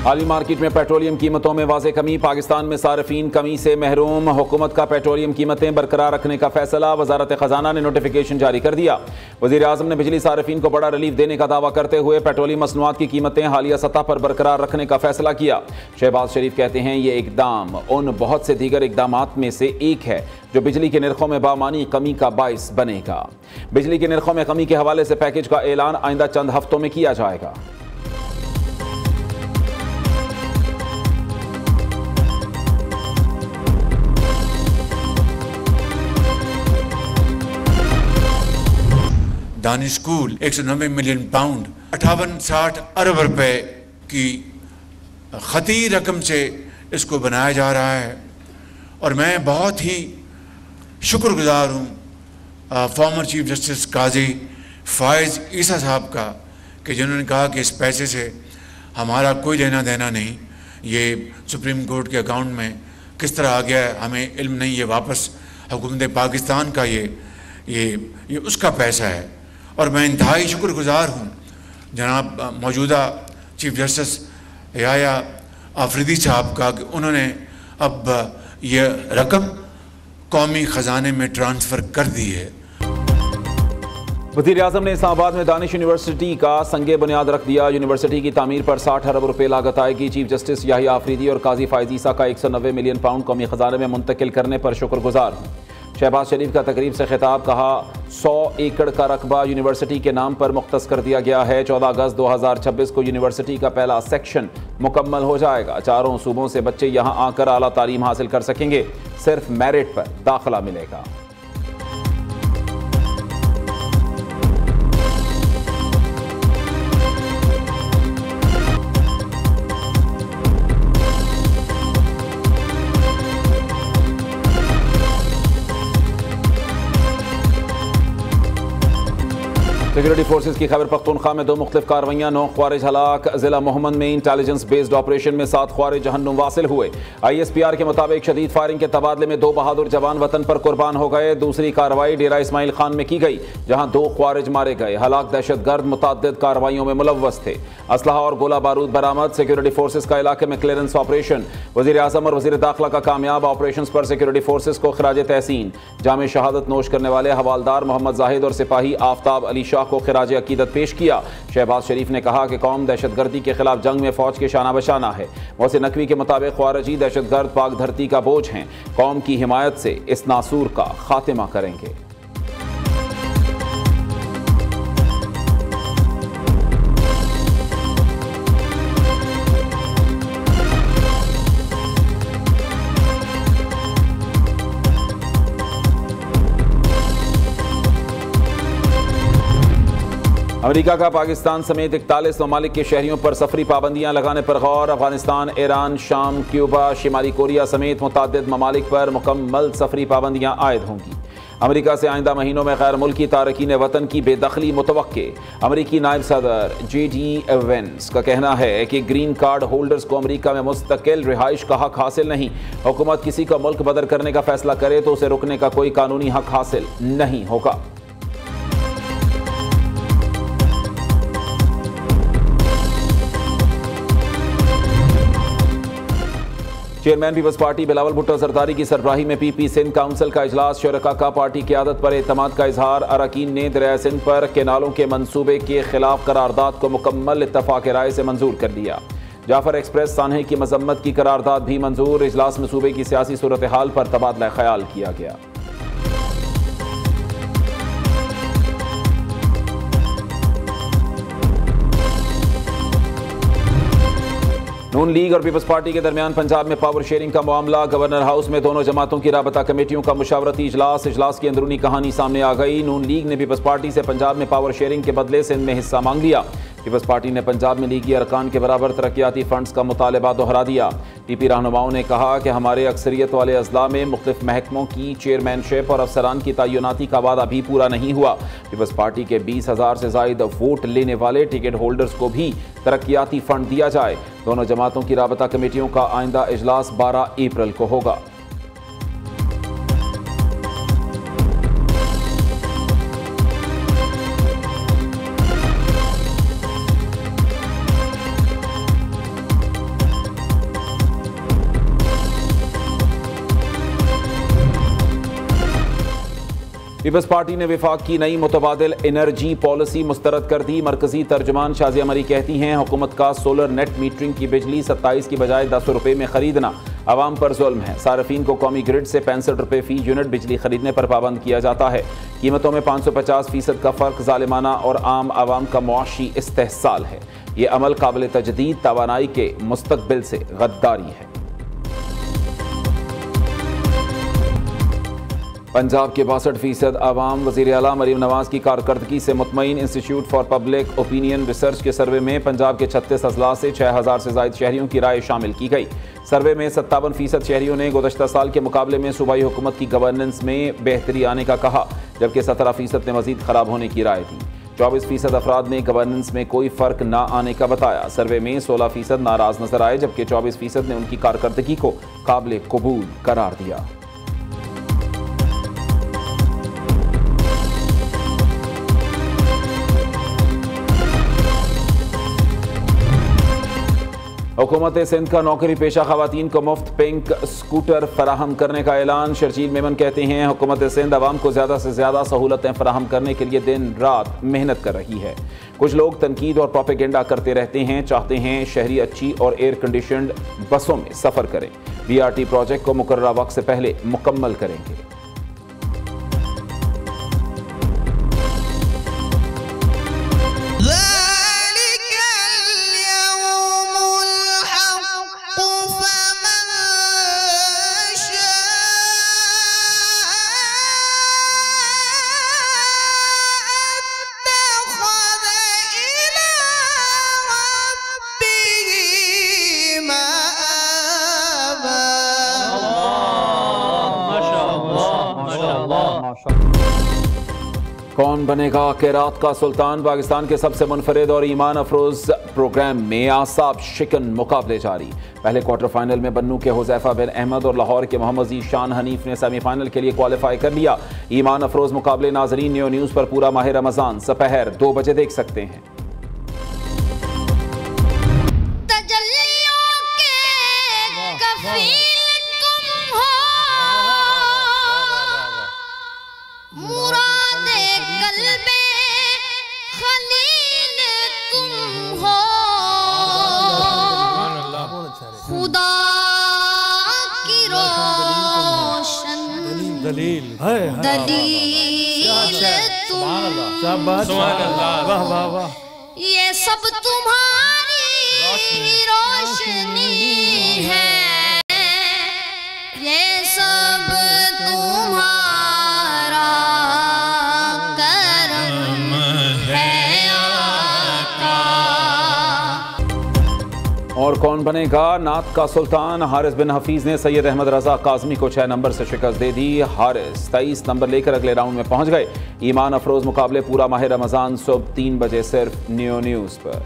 आलमी मार्केट में पेट्रोलियम कीमतों में वाज़ेह कमी, पाकिस्तान में सार्फिन कमी से महरूम, हुकूमत का पेट्रोलियम कीमतें बरकरार रखने का फैसला, वजारत खजाना ने नोटिफिकेशन जारी कर दिया। वज़ीर आज़म ने बिजली सार्फिन को बड़ा रिलीफ देने का दावा करते हुए पेट्रोलियम मसनूआत की कीमतें हालिया सतह पर बरकरार रखने का फैसला किया। शहबाज शरीफ कहते हैं ये इकदाम उन बहुत से दीगर इकदामात में से एक है जो बिजली के निर्खों में बामानी कमी का बाइस बनेगा। बिजली के निर्खों में कमी के हवाले से पैकेज का ऐलान आइंदा चंद हफ्तों में किया जाएगा। दानिश स्कूल 190 मिलियन पाउंड 58-60 अरब रुपए की खती रकम से इसको बनाया जा रहा है और मैं बहुत ही शुक्रगुजार हूँ फॉर्मर चीफ जस्टिस काजी फायज़ ईसा साहब का कि जिन्होंने कहा कि इस पैसे से हमारा कोई लेना देना नहीं, ये सुप्रीम कोर्ट के अकाउंट में किस तरह आ गया है हमें इल्म नहीं, ये वापस हुकूमत पाकिस्तान का ये उसका पैसा है। और मैं इंतहाई शुक्रगुजार हूँ जनाब मौजूदा चीफ जस्टिस याया आफरीदी साहब का कि उन्होंने अब ये रकम कौमी ख़जाने में ट्रांसफ़र कर दी है। वज़ीर आज़म ने इस्लामाबाद में दानिश यूनिवर्सिटी का संगे बुनियाद रख दिया। यूनिवर्सिटी की तामीर पर 60 अरब रुपए लागत आएगी। चीफ जस्टिस याहिया आफरीदी और काजी फायज़ ईसा का 190 मिलियन पाउंड कौमी ख़जाने में मुंतकिल करने पर शुक्रगुजार हूँ। शहबाज शरीफ का तकरीब से खिताब, कहा 100 एकड़ का रकबा यूनिवर्सिटी के नाम पर मुख्तस कर दिया गया है। 14 अगस्त 2026 को यूनिवर्सिटी का पहला सेक्शन मुकम्मल हो जाएगा। चारों सूबों से बच्चे यहां आकर आला तालीम हासिल कर सकेंगे। सिर्फ मेरिट पर दाखिला मिलेगा। सिक्योरिटी फोर्सेज की खैबर पख्तूनख्वा में 2 मुख्तलिफ कार्रवाइयाँ, 9 ख्वारिज हलाक। जिला मोहम्मद में इंटेलिजेंस बेस्ड ऑपरेशन में 7 ख्वारिज जहन्नुम वासिल हुए। ISPR के मुताबिक शदीद फायरिंग के तबादले में 2 बहादुर जवान वतन पर कुर्बान हो गए। दूसरी कार्रवाई डेरा इस्माइल खान में की गई जहाँ 2 ख्वारिज मारे गए। हलाक दहशतगर्द मुतअद्दिद कार्रवाइयों में मुलव्वस थे। असलहा और गोला बारूद बरामद। सिक्योरिटी फोर्सेज का इलाके में क्लियरेंस ऑपरेशन। वज़ीर आज़म और वज़ीर दाखिला का कामयाब ऑपरेशन पर सिक्योरिटी फोर्सेज को खिराज तहसीन। जामे शहादत नोश करने वाले हवालदार मोहम्मद जाहिद और सिपाही आफ्ताब अली शाह को खिराज अकीदत पेश किया। शहबाज शरीफ ने कहा कि कौम दहशतगर्दी के खिलाफ जंग में फौज के शाना बशाना है। मोहसिन नकवी के मुताबिक ख्वारिजी दहशतगर्द पाक धरती का बोझ हैं, कौम की हिमायत से इस नासूर का खात्मा करेंगे। अमेरिका का पाकिस्तान समेत 41 ममालिक के शहरियों पर सफरी पाबंदियां लगाने पर गौर। अफगानिस्तान, ईरान, शाम, क्यूबा, शिमाली कोरिया समेत मुतअद्दिद ममालिक पर मुकम्मल सफरी पाबंदियां आयद होंगी। अमेरिका से आइंदा महीनों में गैर मुल्की तारकीन वतन की बेदखली मुतवक्के। अमेरिकी नायब सदर JD Vance का कहना है कि ग्रीन कार्ड होल्डर्स को अमेरिका में मुस्तकिल रिहाइश का हक हासिल नहीं। हुकूमत किसी का मुल्क बदर करने का फैसला करे तो उसे रुकने का कोई कानूनी हक हासिल नहीं होगा। चेयरमैन पीपल्स पार्टी बिलावल भुट्टो जरदारी की सरबराही में PP सिंध काउंसिल का इजलास। शुरका का पार्टी क़यादत पर एतमाद का इजहार। अरकान ने दरिया सिंध पर केनालों के मंसूबे के खिलाफ करारदाद को मुकम्मल इत्तफाक राय से मंजूर कर दिया। जाफर एक्सप्रेस सानहे की मजम्मत की करारदाद भी मंजूर। इजलास में सूबे की सियासी सूरत हाल पर तबादला ख्याल किया गया। नून लीग और पीपल्स पार्टी के दरमियान पंजाब में पावर शेयरिंग का मामला। गवर्नर हाउस में दोनों जमातों की राबता कमेटियों का मुशावरती इजलास की अंदरूनी कहानी सामने आ गई। नून लीग ने पीपल्स पार्टी से पंजाब में पावर शेयरिंग के बदले सिंध में हिस्सा मांग लिया। पीपल्स पार्टी ने पंजाब में लीगी अरकान के बराबर तरक्याती फंड्स का मुतालबा दोहरा दिया। PP रहनुमाओं ने कहा कि हमारे अक्सरियत वाले अजला में मुख्तलिफ महकमों की चेयरमैनशिप और अफसरान की तैनाती का वादा भी पूरा नहीं हुआ। पीपल्स पार्टी के 20,000 से ज़ायद वोट लेने वाले टिकट होल्डर्स को भी तरक्याती फंड दिया जाए। दोनों जमातों की राबता कमेटियों का आइंदा इजलास 12 अप्रैल को होगा। पीपल्स पार्टी ने विफाक की नई मुतबादिल एनर्जी पॉलिसी मुस्तरद कर दी। मरकजी तर्जुमान शाजिया मरी कहती हैं हुकूमत का सोलर नेट मीटरिंग की बिजली 27 की बजाय 10 रुपये में खरीदना आवाम पर जुल्म है। सार्फिन को कौमी ग्रिड से 65 रुपये फी यूनिट बिजली खरीदने पर पाबंद किया जाता है। कीमतों में 550% का फ़र्क जालिमाना और आम आवाम का मुआशी इस्तेहसाल है। ये अमल काबिल तजदीद तवानाई के मुस्तकबिल से गद्दारी है। पंजाब के 62% आवाम वज़ीर आला मरीम नवाज की कारकर्दगी से मुतमईन। Institute for public opinion research के सर्वे में पंजाब के 36 अजला से 6000 से ज़ायद शहरियों की राय शामिल की गई। सर्वे में 57% शहरियों ने गुज़श्ता साल के मुकाबले में सूबाई हुकूमत की गवर्नेंस में बेहतरी आने का कहा, जबकि 17% ने मज़ीद ख़राब होने की राय दी। 24% अफराद ने गवर्नेंस में कोई फ़र्क ना आने का बताया। सर्वे में 16% नाराज़ नजर आए, जबकि 24% ने उनकी कारकर्दगी को काबिल कबूल करार दिया। हुकूमत सिंध का नौकरी पेशा खवातीन को मुफ्त पिंक स्कूटर फराहम करने का ऐलान। शर्जील मेमन कहते हैं हुकूमत सिंध आवाम को ज़्यादा से ज़्यादा सहूलतें फराहम करने के लिए दिन रात मेहनत कर रही है। कुछ लोग तनकीद और प्रोपेगेंडा करते रहते हैं, चाहते हैं शहरी अच्छी और एयर कंडीशनड बसों में सफ़र करें। BRT प्रोजेक्ट को मुकर्ररा वक्त से पहले मुकम्मल करेंगे। कौन बनेगा किरात का सुल्तान? पाकिस्तान के सबसे मुनफरिद और ईमान अफरोज प्रोग्राम में आसाब शिकन मुकाबले जारी। पहले क्वार्टर फाइनल में बन्नू के हुज़ैफा बिन अहमद और लाहौर के मोहम्मद ज़ीशान हनीफ ने सेमीफाइनल के लिए क्वालिफाई कर लिया। ईमान अफरोज मुकाबले नाजरीन नियो न्यूज़ पर पूरा माह रमज़ान दोपहर 2 बजे देख सकते हैं। खुदा की रोशन दलील ये सब तुम्हारी रोशनी है, ये सब तुम्हारा करम है आका। और कौन बनेगा नात का सुल्तान? हारिस बिन हफीज ने सैयद अहमद रजा काज़मी को 6 नंबर से शिकस्त दे दी। हारिस 23 नंबर लेकर अगले राउंड में पहुंच गए। ईमान अफरोज मुकाबले पूरा माह रमज़ान सुबह 3 बजे सिर्फ नियो न्यूज़ पर।